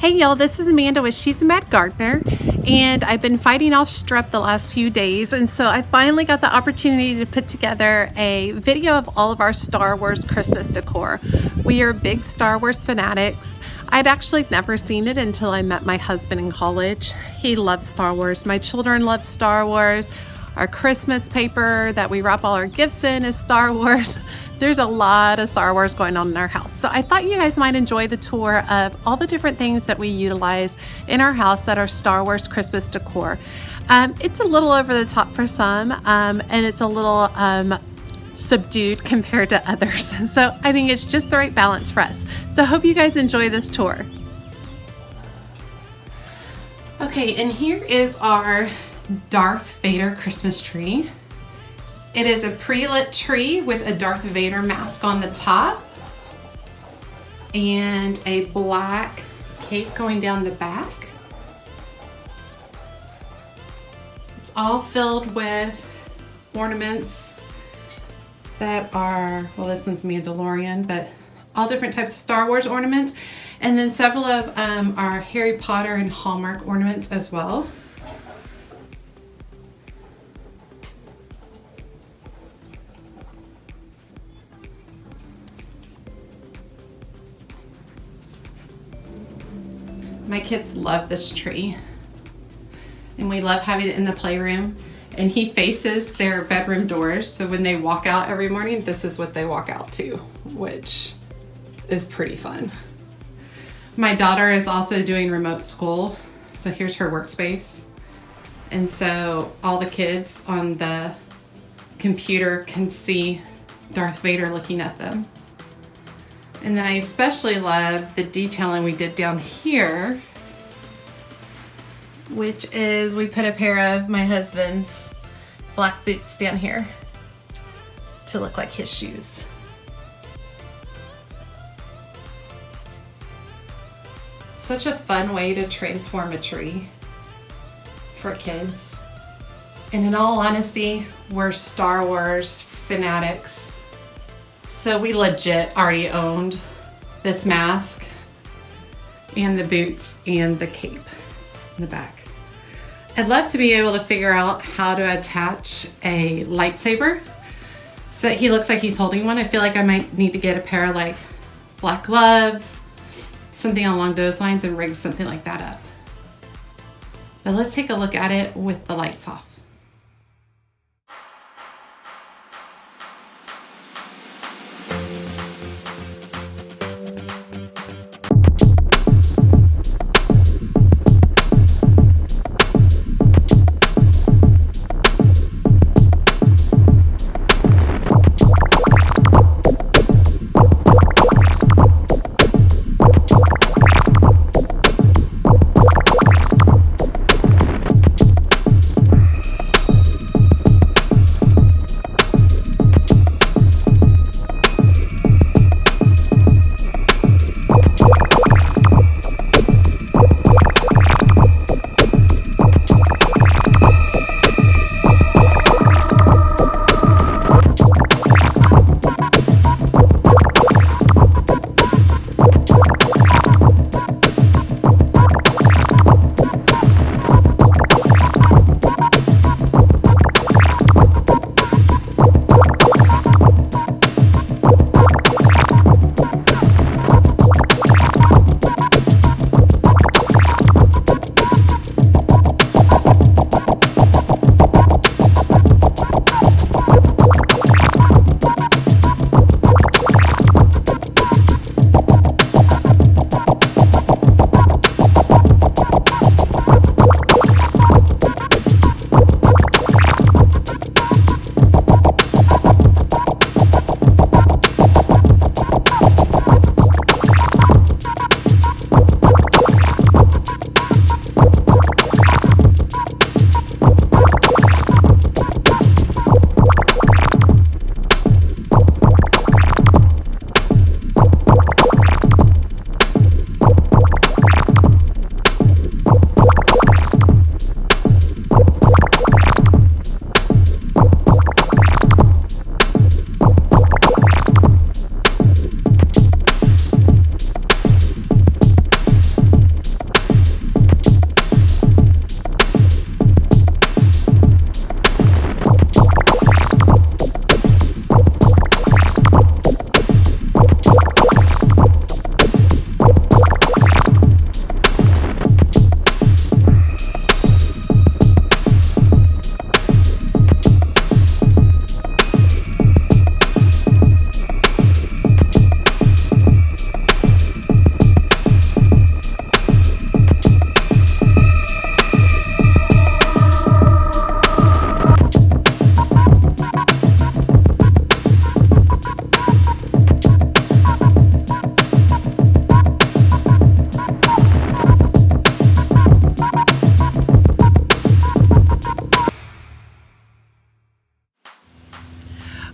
Hey y'all, this is Amanda with She's a Mad Gardener, and I've been fighting off strep the last few days, and so I finally got the opportunity to put together a video of all of our Star Wars Christmas decor. We are big Star Wars fanatics. I'd actually never seen it until I met my husband in college. He loves Star Wars. My children love Star Wars. Our Christmas paper that we wrap all our gifts in is Star Wars. There's a lot of Star Wars going on in our house. So I thought you guys might enjoy the tour of all the different things that we utilize in our house that are Star Wars Christmas decor. It's a little over the top for some, and it's a little subdued compared to others. So I think it's just the right balance for us. So I hope you guys enjoy this tour. Okay, and here is our Darth Vader Christmas tree. It is a pre-lit tree with a Darth Vader mask on the top and a black cape going down the back. It's all filled with ornaments that are, well, this one's Mandalorian, but all different types of Star Wars ornaments. And then several of our Harry Potter and Hallmark ornaments as well. My kids love this tree, and we love having it in the playroom, and he faces their bedroom doors, so when they walk out every morning, this is what they walk out to, which is pretty fun. My daughter is also doing remote school, so here's her workspace, and so all the kids on the computer can see Darth Vader looking at them. And then I especially love the detailing we did down here, which is we put a pair of my husband's black boots down here to look like his shoes. Such a fun way to transform a tree for kids. And in all honesty, we're Star Wars fanatics. So we legit already owned this mask and the boots and the cape in the back. I'd love to be able to figure out how to attach a lightsaber so that he looks like he's holding one. I feel like I might need to get a pair of like black gloves, something along those lines, and rig something like that up. But let's take a look at it with the lights off.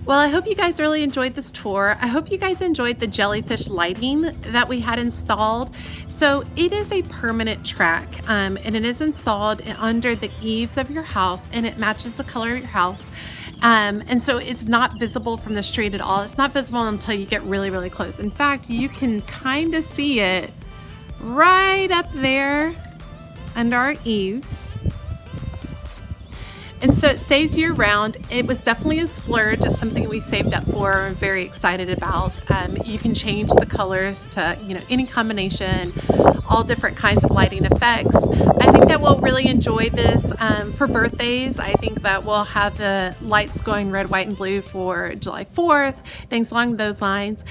Well, I hope you guys really enjoyed this tour. I hope you guys enjoyed the jellyfish lighting that we had installed. So it is a permanent track, and it is installed under the eaves of your house, and it matches the color of your house. And so it's not visible from the street at all. It's not visible until you get really, really close. In fact, you can kind of see it right up there under our eaves. And so it stays year round. It was definitely a splurge. It's something we saved up for and very excited about. You can change the colors to, any combination, all different kinds of lighting effects. I think that we'll really enjoy this for birthdays. I think that we'll have the lights going red, white, and blue for July 4th, things along those lines.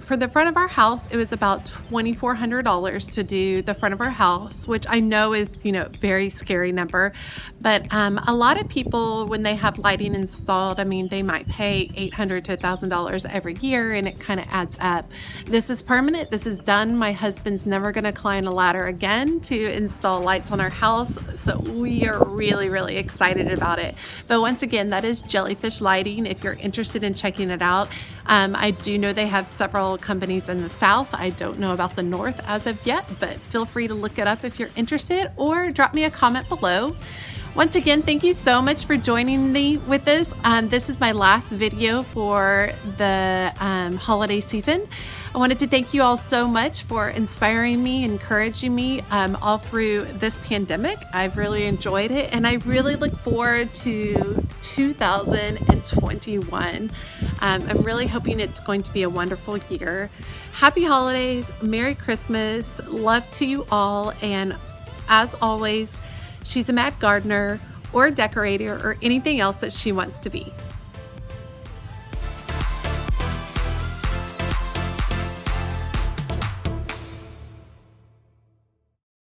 For the front of our house, it was about $2,400 to do the front of our house, which I know is, very scary number. But a lot of people, when they have lighting installed, they might pay $800 to $1,000 every year, and it kind of adds up. This is permanent. This is done. My husband's never going to climb a ladder again to install lights on our house, so we are really, really excited about it. But once again, that is Jellyfish Lighting. If you're interested in checking it out, I do know they have several companies in the South. I don't know about the North as of yet, but feel free to look it up if you're interested, or drop me a comment below. Once again, thank you so much for joining me with this. This is my last video for the holiday season. I wanted to thank you all so much for inspiring me, encouraging me all through this pandemic. I've really enjoyed it, and I really look forward to 2021. I'm really hoping it's going to be a wonderful year. Happy holidays, Merry Christmas, love to you all, and as always, she's a mad gardener or a decorator or anything else that she wants to be.